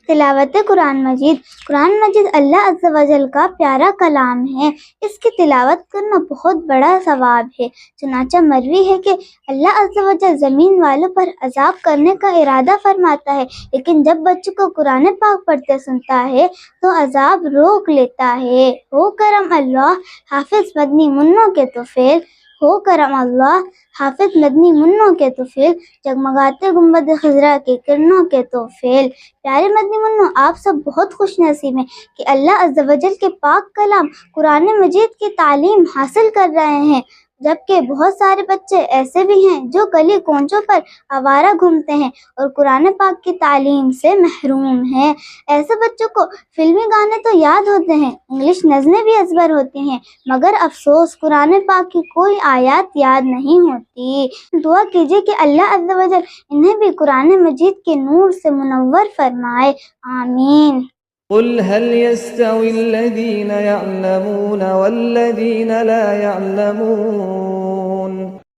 تلاوت قرآن مجید۔ قرآن مجید اللہ عز و جل کا پیارا کلام ہے، اس کی تلاوت کرنا بہت بڑا ثواب ہے۔ چنانچہ مروی ہے کہ اللہ عز و جل زمین والوں پر عذاب کرنے کا ارادہ فرماتا ہے، لیکن جب بچوں کو قرآن پاک پڑھتے سنتا ہے تو عذاب روک لیتا ہے۔ ہو کرم اللہ حافظ مدنی منوں کے طفیل، ہو کرم اللہ حافظ مدنی منوں کے طفیل، جگمگاتے گنبد خضرا کی کرنوں کے طفیل۔ پیارے مدنی منوں، آپ سب بہت خوش نصیب ہیں کہ اللہ عز و جل کے پاک کلام قرآن مجید کی تعلیم حاصل کر رہے ہیں، جبکہ بہت سارے بچے ایسے بھی ہیں جو گلی کوچوں پر آوارہ گھومتے ہیں اور قرآن پاک کی تعلیم سے محروم ہیں۔ ایسے بچوں کو فلمی گانے تو یاد ہوتے ہیں، انگلش نظمیں بھی ازبر ہوتی ہیں، مگر افسوس قرآن پاک کی کوئی آیات یاد نہیں ہوتی۔ دعا کیجیے کہ اللہ عز و جل انہیں بھی قرآن مجید کے نور سے منور فرمائے، آمین۔ قل هل يستوي الذين يعلمون والذين لا يعلمون